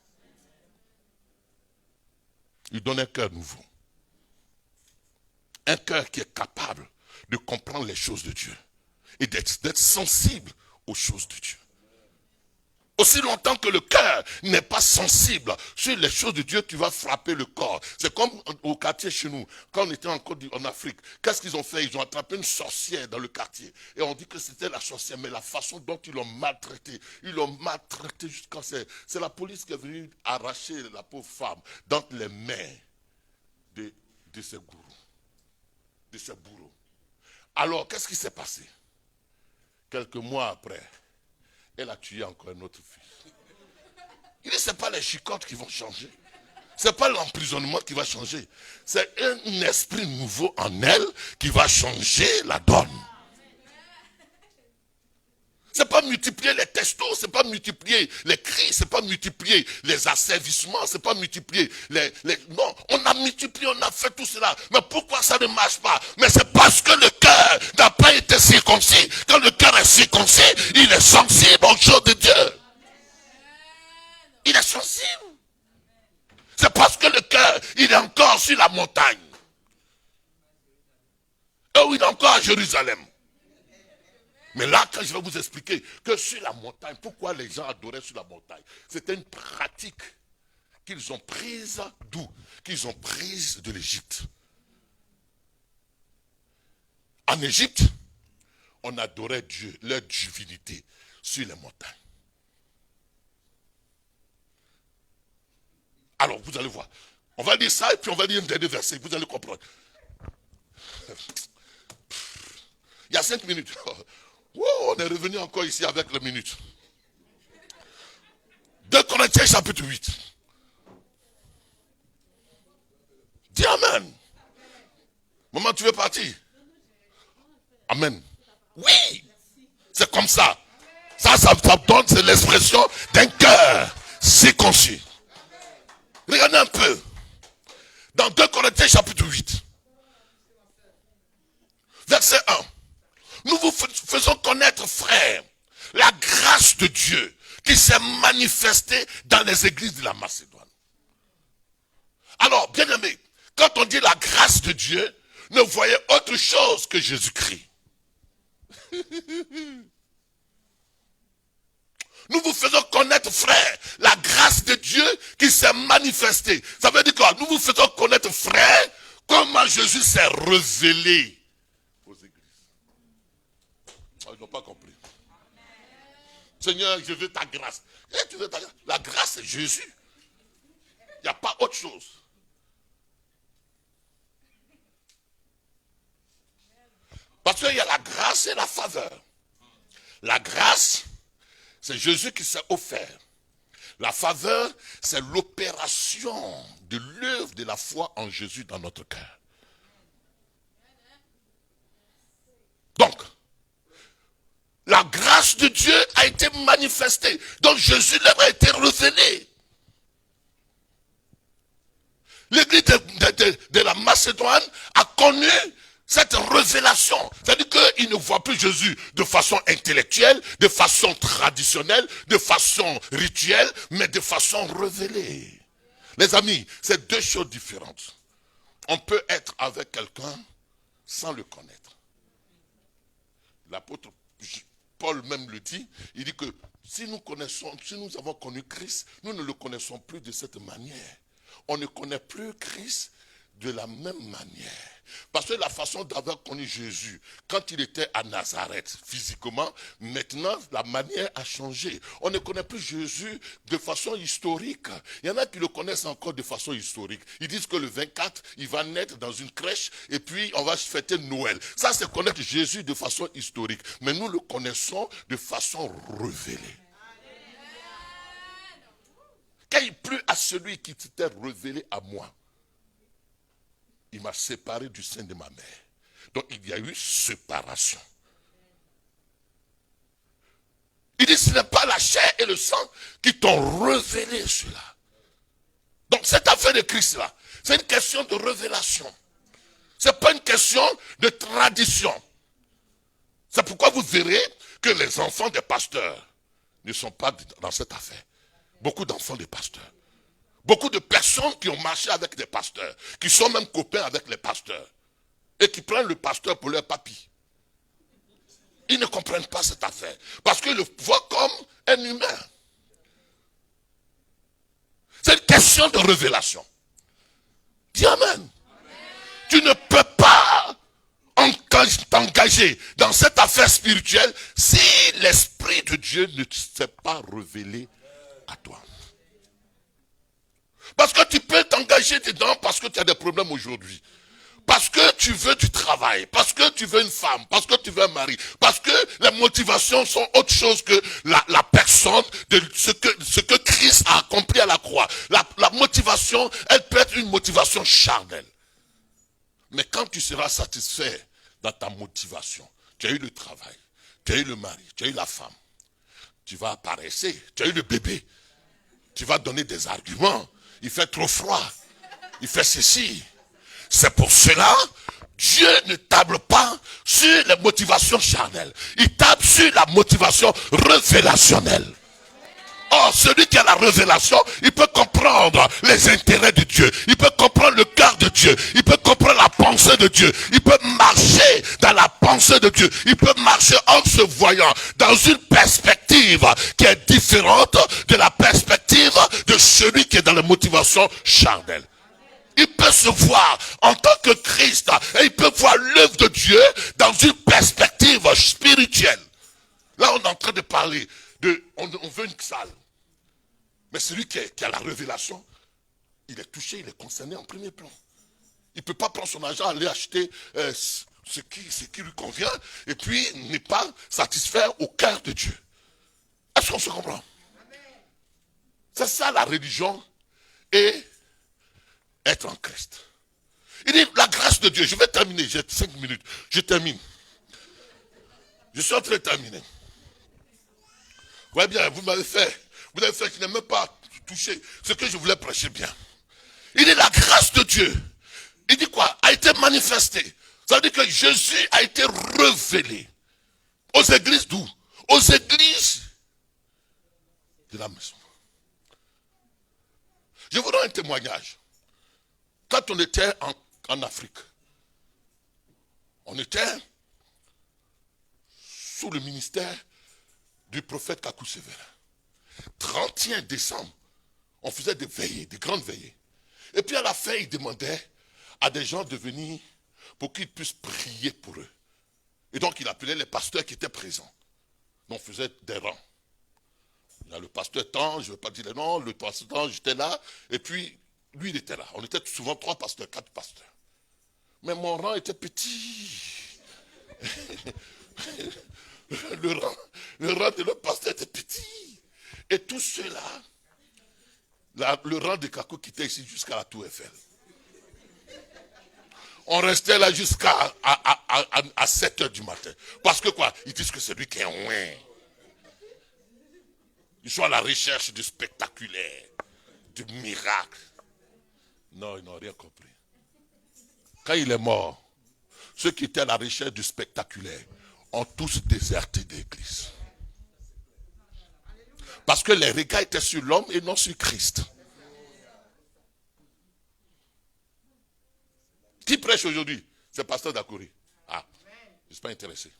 Il donne un cœur nouveau. Un cœur qui est capable de comprendre les choses de Dieu. Et d'être sensible aux choses de Dieu. Aussi longtemps que le cœur n'est pas sensible sur les choses de Dieu, tu vas frapper le corps. C'est comme au quartier chez nous, quand on était en Afrique. Qu'est-ce qu'ils ont fait? Ils ont attrapé une sorcière dans le quartier. Et on dit que c'était la sorcière, mais la façon dont ils l'ont maltraitée. Ils l'ont maltraitée jusqu'à... C'est la police qui est venue arracher la pauvre femme dans les mains de ces gourous. De ces bourreaux. Alors, qu'est-ce qui s'est passé? Quelques mois après, elle a tué encore un autre fils. Il dit, ce n'est pas les chicottes qui vont changer. Ce n'est pas l'emprisonnement qui va changer. C'est un esprit nouveau en elle qui va changer la donne. Ce n'est pas multiplier les testos, ce n'est pas multiplier les cris, ce n'est pas multiplier les asservissements, ce n'est pas multiplier Non, on a multiplié, on a fait tout cela. Mais pourquoi ça ne marche pas? Mais c'est parce que le cœur n'a pas été circoncis. Quand le cœur est circoncis, il est sensible aux choses de Dieu. Il est sensible. C'est parce que le cœur, il est encore sur la montagne. Et où il est encore à Jérusalem. Mais là, quand je vais vous expliquer que sur la montagne, pourquoi les gens adoraient sur la montagne, c'était une pratique qu'ils ont prise d'où? Qu'ils ont prise de l'Égypte. En Égypte, on adorait Dieu, leur divinité, sur les montagnes. Alors, vous allez voir. On va dire ça et puis on va dire un dernier verset, vous allez comprendre. Il y a 5 minutes. Oh, on est revenu encore ici avec les minutes. 2 Corinthiens chapitre 8. Dis Amen. Maman, tu veux partir? Amen. Oui, c'est comme ça. Ça donne, c'est l'expression d'un cœur circoncis. Regardez un peu. Dans 2 Corinthiens chapitre 8. Verset 1. Nous vous faisons connaître, frères, la grâce de Dieu qui s'est manifestée dans les églises de la Macédoine. Alors, bien aimé, quand on dit la grâce de Dieu, ne voyez autre chose que Jésus-Christ. Nous vous faisons connaître, frères, la grâce de Dieu qui s'est manifestée. Ça veut dire quoi? Nous vous faisons connaître, frères, comment Jésus s'est révélé aux églises. Ils n'ont pas compris. Seigneur, je veux ta grâce. Tu veux ta grâce? La grâce, c'est Jésus. Il n'y a pas autre chose. Parce qu'il y a la grâce et la faveur. La grâce, c'est Jésus qui s'est offert. La faveur, c'est l'opération de l'œuvre de la foi en Jésus dans notre cœur. Donc, la grâce de Dieu a été manifestée. Donc Jésus leur a été révélé. L'église de la Macédoine a connu cette révélation. C'est-à-dire qu'ils ne voient plus Jésus de façon intellectuelle, de façon traditionnelle, de façon rituelle, mais de façon révélée. Les amis, c'est 2 choses différentes. On peut être avec quelqu'un sans le connaître. L'apôtre Paul même le dit, il dit que si nous avons connu Christ, nous ne le connaissons plus de cette manière. On ne connaît plus Christ de la même manière. Parce que la façon d'avoir connu Jésus, quand il était à Nazareth, physiquement, maintenant, la manière a changé. On ne connaît plus Jésus de façon historique. Il y en a qui le connaissent encore de façon historique. Ils disent que le 24, il va naître dans une crèche et puis on va fêter Noël. Ça, c'est connaître Jésus de façon historique. Mais nous le connaissons de façon révélée. Quand il plut à celui qui s'était révélé à moi, il m'a séparé du sein de ma mère. Donc il y a eu séparation. Il dit, ce n'est pas la chair et le sang qui t'ont révélé cela. Donc cette affaire de Christ-là, c'est une question de révélation. Ce n'est pas une question de tradition. C'est pourquoi vous verrez que les enfants des pasteurs ne sont pas dans cette affaire. Beaucoup d'enfants des pasteurs. Beaucoup de personnes qui ont marché avec des pasteurs, qui sont même copains avec les pasteurs, et qui prennent le pasteur pour leur papy. Ils ne comprennent pas cette affaire, parce qu'ils le voient comme un humain. C'est une question de révélation. Dis Amen. Tu ne peux pas t'engager dans cette affaire spirituelle si l'Esprit de Dieu ne s'est pas révélé à toi. Parce que tu peux t'engager dedans parce que tu as des problèmes aujourd'hui. Parce que tu veux du travail, parce que tu veux une femme, parce que tu veux un mari, parce que les motivations sont autre chose que la personne, de ce que Christ a accompli à la croix. La motivation, elle peut être une motivation charnelle. Mais quand tu seras satisfait dans ta motivation, tu as eu le travail, tu as eu le mari, tu as eu la femme, tu vas apparaître, tu as eu le bébé, tu vas donner des arguments. Il fait trop froid. Il fait ceci. C'est pour cela, Dieu ne table pas sur les motivations charnelles. Il table sur la motivation révélationnelle. Or, celui qui a la révélation, il peut comprendre les intérêts de Dieu. Il peut comprendre le cœur de Dieu. Il peut comprendre la pensée de Dieu. Il peut marcher dans la pensée de Dieu. Il peut marcher en se voyant dans une perspective qui est différente de la perspective de celui qui est dans la motivation charnelle. Il peut se voir en tant que Christ et il peut voir l'œuvre de Dieu dans une perspective spirituelle. Là, on est en train de parler on veut une salle. Mais celui qui a la révélation, il est touché, il est concerné en premier plan. Il ne peut pas prendre son argent, aller acheter ce qui lui convient et puis n'est pas satisfaire au cœur de Dieu. Est-ce qu'on se comprend? C'est ça la religion et être en Christ. Il dit la grâce de Dieu. Je vais terminer, j'ai 5 minutes. Je termine. Je suis en train de terminer. Ouais bien, vous m'avez fait. Vous avez fait, je n'ai même pas touché ce que je voulais prêcher bien. Il dit la grâce de Dieu. Il dit quoi? A été manifestée. Ça veut dire que Jésus a été révélé. Aux églises d'où? Aux églises de la maison. Je vous donne un témoignage. Quand on était en Afrique, on était sous le ministère du prophète Kakou Sévérin. 31 décembre, on faisait des veillées, des grandes veillées. Et puis à la fin, il demandait à des gens de venir pour qu'ils puissent prier pour eux. Et donc il appelait les pasteurs qui étaient présents. Donc on faisait des rangs. Il y a le pasteur Tant, je ne veux pas dire le nom, le pasteur Tant, j'étais là, et puis lui il était là. On était souvent 3 pasteurs, 4 pasteurs. Mais mon rang était petit. le rang de notre pasteur était petit. Et tous ceux-là, le rang de Kakou quittait ici jusqu'à la Tour Eiffel. On restait là jusqu'à 7 h du matin. Parce que quoi? Ils disent que c'est lui qui est loin. Ils sont à la recherche du spectaculaire, du miracle. Non, ils n'ont rien compris. Quand il est mort, ceux qui étaient à la recherche du spectaculaire ont tous déserté l'église. Parce que les regards étaient sur l'homme et non sur Christ. Qui prêche aujourd'hui? C'est pasteur Dakouri. Ah, je ne suis pas intéressé.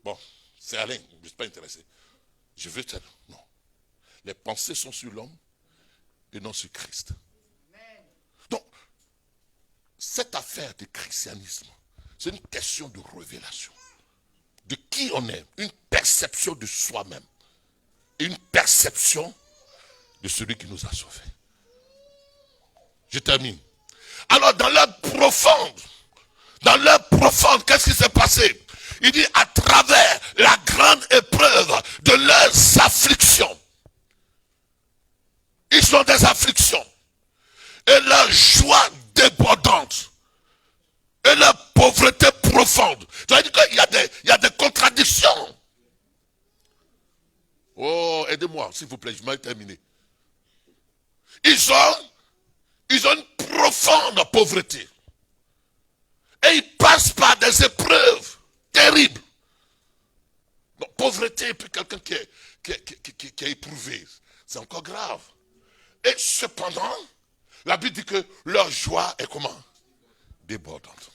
Bon, c'est Alain, je ne suis pas intéressé. Je veux ça. Non. Les pensées sont sur l'homme et non sur Christ. Donc, cette affaire de christianisme, c'est une question de révélation. De qui on est, une perception de soi-même. Et une perception de celui qui nous a sauvés. Je termine. Alors dans leur profonde, qu'est-ce qui s'est passé? Il dit à travers la grande épreuve de leurs afflictions. Ils ont des afflictions. Et leur joie débordante. Et leur pauvreté profonde. Ça veut dire qu'il y a des contradictions. Oh, aidez-moi, s'il vous plaît, je vais terminer. Ils ont une profonde pauvreté. Et ils passent par des épreuves terribles. Donc, pauvreté et puis quelqu'un qui est éprouvé, c'est encore grave. Et cependant, la Bible dit que leur joie est comment? Débordante.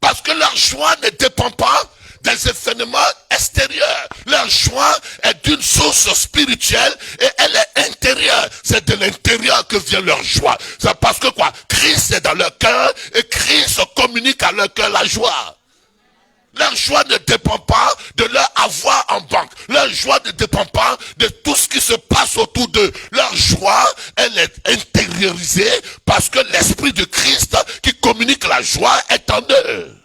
Parce que leur joie ne dépend pas des événements extérieurs. Leur joie est d'une source spirituelle et elle est intérieure. C'est de l'intérieur que vient leur joie. C'est parce que quoi? Christ est dans leur cœur et Christ communique à leur cœur la joie. Leur joie ne dépend pas de leur avoir en banque. Leur joie ne dépend pas de tout ce qui se passe autour d'eux. Leur joie, elle est intériorisée parce que l'Esprit de Christ qui communique la joie est en eux.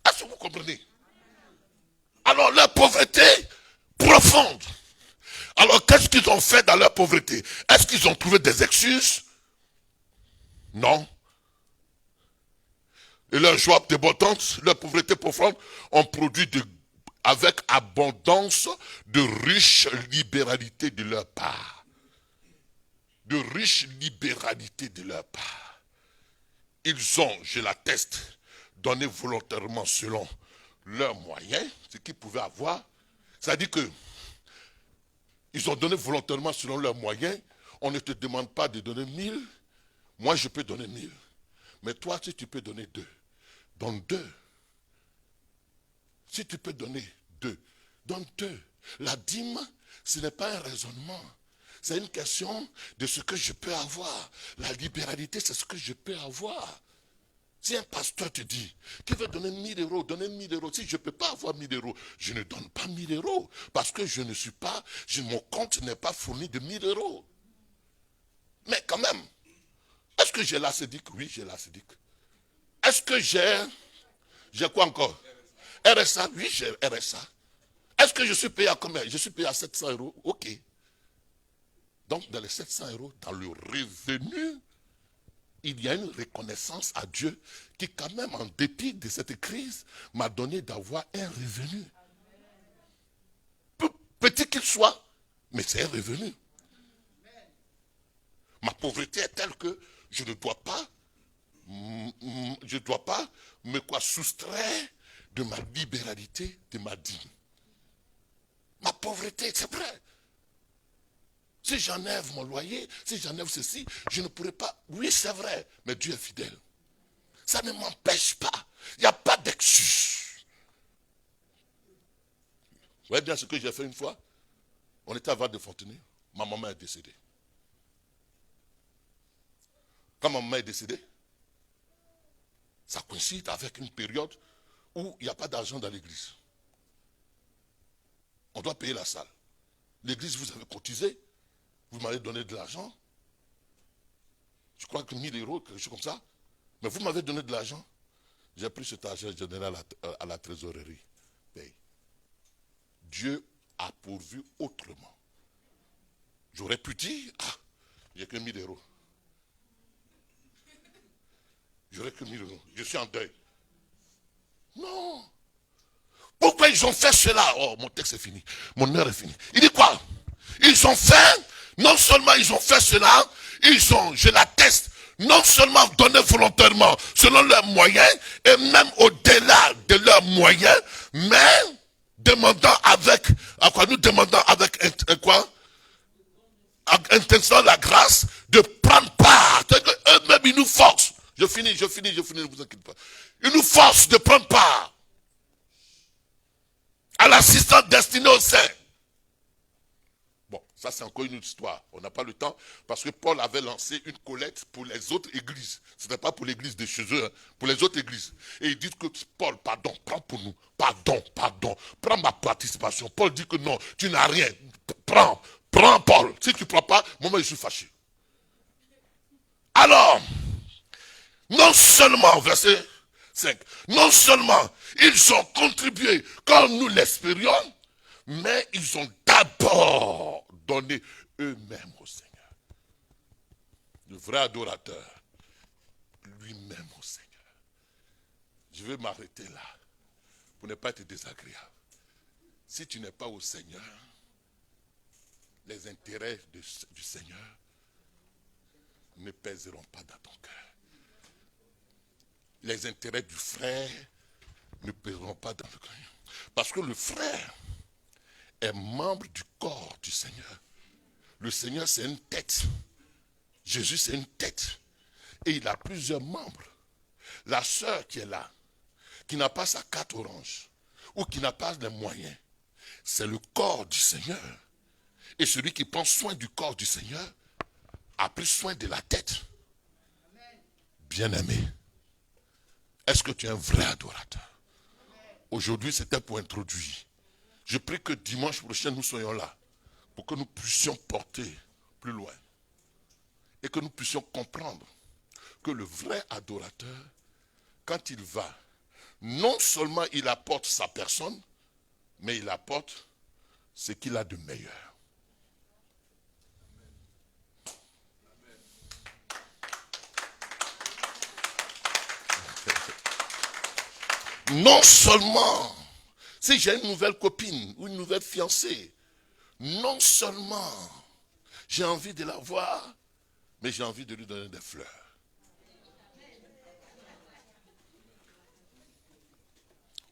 Est-ce que vous comprenez? Alors leur pauvreté profonde. Alors qu'est-ce qu'ils ont fait dans leur pauvreté? Est-ce qu'ils ont trouvé des excuses? Non. Et leur joie débordante, leur pauvreté profonde, ont produit avec abondance de riches libéralités de leur part. De riches libéralités de leur part. Ils ont, je l'atteste, donné volontairement selon leurs moyens, ce qu'ils pouvaient avoir. C'est-à-dire que ils ont donné volontairement selon leurs moyens. On ne te demande pas de donner 1000. Moi, je peux donner 1000. Mais toi, si tu peux donner 2. Donne 2. Si tu peux donner 2, donne 2. La dîme, ce n'est pas un raisonnement. C'est une question de ce que je peux avoir. La libéralité, c'est ce que je peux avoir. Si un pasteur te dit qu'il veut donner 1000 euros, donner 1000 euros. Si je ne peux pas avoir 1000 euros, je ne donne pas 1000 euros. Parce que je ne suis pas, mon compte n'est pas fourni de 1000 euros. Mais quand même, est-ce que j'ai la sédic? Oui, j'ai la sédic. Est-ce que j'ai quoi encore? RSA? Oui, j'ai RSA. Est-ce que je suis payé à combien? Je suis payé à 700 euros. Ok. Donc, dans les 700 euros, dans le revenu il y a une reconnaissance à Dieu qui quand même, en dépit de cette crise, m'a donné d'avoir un revenu. Peu petit qu'il soit, mais c'est un revenu. Ma pauvreté est telle que je ne dois pas, me soustraire de ma libéralité, de ma dîme. Ma pauvreté, c'est vrai. Si j'enlève mon loyer, si j'enlève ceci, je ne pourrais pas. Oui, c'est vrai, mais Dieu est fidèle. Ça ne m'empêche pas. Il n'y a pas d'excuse. Vous voyez bien ce que j'ai fait une fois? On était à Val de Fontenay. Ma maman est décédée. Quand ma maman est décédée, ça coïncide avec une période où il n'y a pas d'argent dans l'église. On doit payer la salle. L'église, vous avez cotisé, vous m'avez donné de l'argent. Je crois que 1000 euros, quelque chose comme ça. Mais vous m'avez donné de l'argent. J'ai pris cet argent, j'ai donné à la trésorerie. Paye. Dieu a pourvu autrement. J'aurais pu dire, j'ai que 1000 euros. J'aurais que 1000 euros. Je suis en deuil. Non. Pourquoi ils ont fait cela? Oh, mon texte est fini. Mon heure est finie. Il dit quoi? Ils ont fait, non seulement ils ont fait cela, ils ont, je l'atteste, non seulement donné volontairement, selon leurs moyens, et même au-delà de leurs moyens, mais demandant avec, nous demandons avec, intention la grâce de prendre part. Eux-mêmes, ils nous forcent. Je finis, ne vous inquiétez pas. Ils nous forcent de prendre part à l'assistance destinée aux saints. Bon, ça c'est encore une autre histoire. On n'a pas le temps parce que Paul avait lancé une collecte pour les autres églises. Ce n'est pas pour l'église de chez eux, pour les autres églises. Et il dit que Paul, pardon, prends pour nous. Pardon, prends ma participation. Paul dit que non, tu n'as rien. Prends Paul. Si tu ne prends pas, moi je suis fâché. Alors, non seulement, verset 5, non seulement ils ont contribué comme nous l'espérions, mais ils ont d'abord donné eux-mêmes au Seigneur. Le vrai adorateur, lui-même au Seigneur. Je vais m'arrêter là, pour ne pas être désagréable. Si tu n'es pas au Seigneur, les intérêts du Seigneur ne pèseront pas dans ton cœur. Les intérêts du frère ne pèseront pas dans le cœur. Parce que le frère est membre du corps du Seigneur. Le Seigneur, c'est une tête. Jésus, c'est une tête. Et il a plusieurs membres. La sœur qui est là, qui n'a pas sa carte orange, ou qui n'a pas les moyens, c'est le corps du Seigneur. Et celui qui prend soin du corps du Seigneur a pris soin de la tête. Bien-aimé, est-ce que tu es un vrai adorateur? Aujourd'hui, c'était pour introduire. Je prie que dimanche prochain, nous soyons là, pour que nous puissions porter plus loin. Et que nous puissions comprendre que le vrai adorateur, quand il va, non seulement il apporte sa personne, mais il apporte ce qu'il a de meilleur. Non seulement, si j'ai une nouvelle copine ou une nouvelle fiancée, non seulement j'ai envie de la voir, mais j'ai envie de lui donner des fleurs.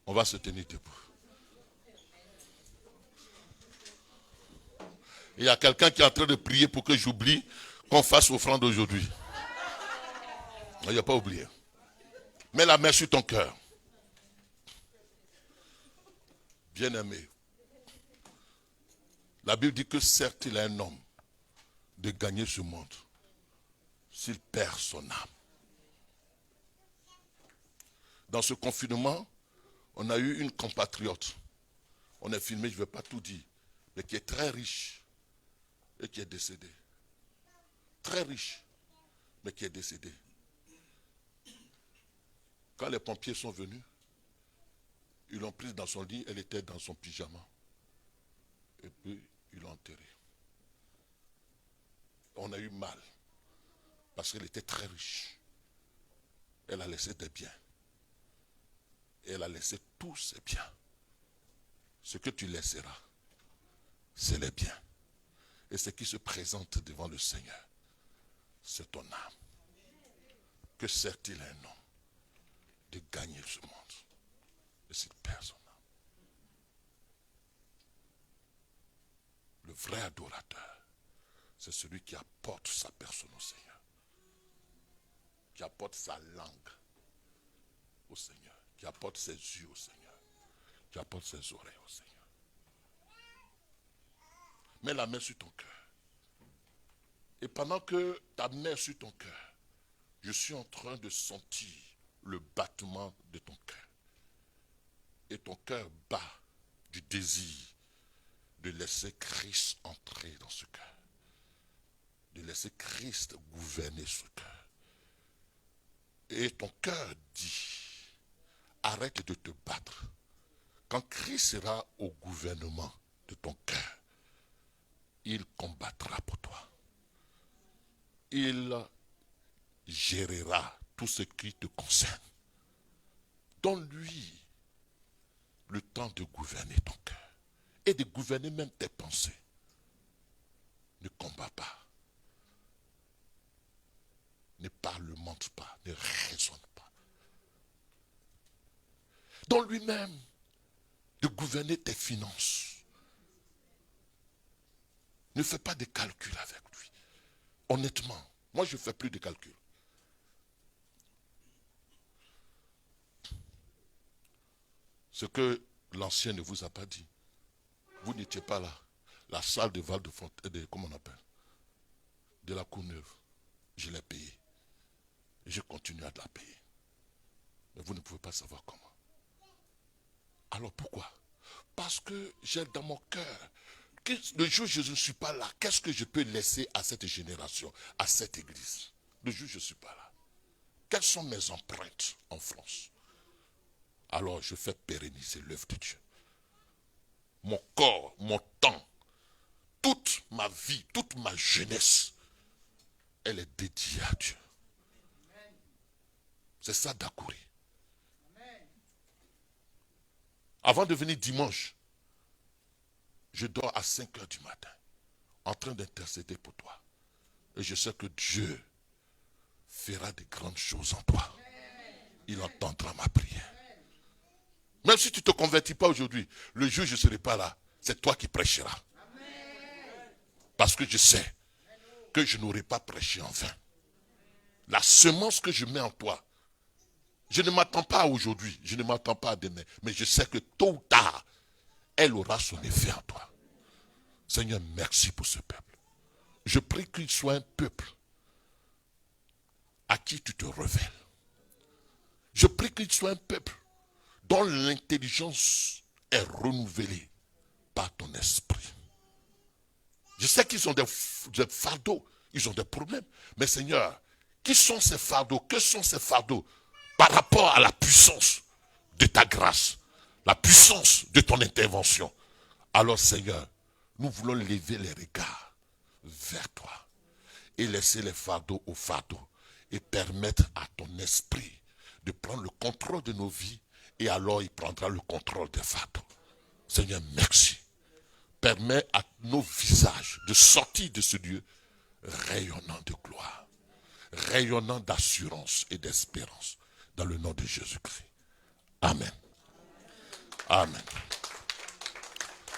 On va se tenir debout. Il y a quelqu'un qui est en train de prier pour que j'oublie qu'on fasse offrande aujourd'hui. Il n'y a pas oublié. Mets la main sur ton cœur. Bien-aimé, la Bible dit que certes il est un homme de gagner ce monde s'il perd son âme. Dans ce confinement, on a eu une compatriote. On a filmé, je ne vais pas tout dire, mais qui est très riche et qui est décédée. Très riche, mais qui est décédée. Quand les pompiers sont venus, ils l'ont prise dans son lit, elle était dans son pyjama. Et puis, ils l'ont enterrée. On a eu mal, parce qu'elle était très riche. Elle a laissé des biens. Et elle a laissé tous ses biens. Ce que tu laisseras, c'est les biens. Et ce qui se présente devant le Seigneur, c'est ton âme. Que sert-il à un homme de gagner ce monde et s'il perd son âme? Le vrai adorateur, c'est celui qui apporte sa personne au Seigneur, qui apporte sa langue au Seigneur, qui apporte ses yeux au Seigneur, qui apporte ses oreilles au Seigneur. Mets la main sur ton cœur. Et pendant que ta main est sur ton cœur, je suis en train de sentir le battement de ton cœur. Et ton cœur bat du désir de laisser Christ entrer dans ce cœur. De laisser Christ gouverner ce cœur. Et ton cœur dit, arrête de te battre. Quand Christ sera au gouvernement de ton cœur, il combattra pour toi. Il gérera tout ce qui te concerne. Donne-lui le temps de gouverner ton cœur et de gouverner même tes pensées. Ne combats pas. Ne parlemente pas, ne raisonne pas. Donne-lui même de gouverner tes finances. Ne fais pas de calculs avec lui. Honnêtement, moi je ne fais plus de calculs. Ce que l'ancien ne vous a pas dit. Vous n'étiez pas là. La salle de Val de Fontaine, comment on appelle? De la Courneuve. Je l'ai payée. Et je continue à la payer. Mais vous ne pouvez pas savoir comment. Alors pourquoi? Parce que j'ai dans mon cœur, que le jour où je ne suis pas là, qu'est-ce que je peux laisser à cette génération, à cette église? Le jour où je ne suis pas là. Quelles sont mes empreintes en France? Alors je fais pérenniser l'œuvre de Dieu. Mon corps, mon temps, toute ma vie, toute ma jeunesse, elle est dédiée à Dieu. C'est ça Dakouri. Avant de venir dimanche, je dors à 5 heures du matin, en train d'intercéder pour toi. Et je sais que Dieu fera de grandes choses en toi. Il entendra ma prière. Même si tu ne te convertis pas aujourd'hui, le jour où je ne serai pas là, c'est toi qui prêcheras. Parce que je sais que je n'aurai pas prêché en vain. La semence que je mets en toi, je ne m'attends pas à aujourd'hui, je ne m'attends pas à demain, mais je sais que tôt ou tard, elle aura son effet en toi. Seigneur, merci pour ce peuple. Je prie qu'il soit un peuple à qui tu te révèles. Je prie qu'il soit un peuple dont l'intelligence est renouvelée par ton esprit. Je sais qu'ils ont des fardeaux, ils ont des problèmes. Mais Seigneur, qui sont ces fardeaux? Que sont ces fardeaux par rapport à la puissance de ta grâce, la puissance de ton intervention? Alors Seigneur, nous voulons lever les regards vers toi et laisser les fardeaux aux fardeaux et permettre à ton esprit de prendre le contrôle de nos vies et alors il prendra le contrôle des fardeaux. Seigneur, merci. Permets à nos visages de sortir de ce lieu rayonnant de gloire, rayonnant d'assurance et d'espérance dans le nom de Jésus-Christ. Amen. Amen.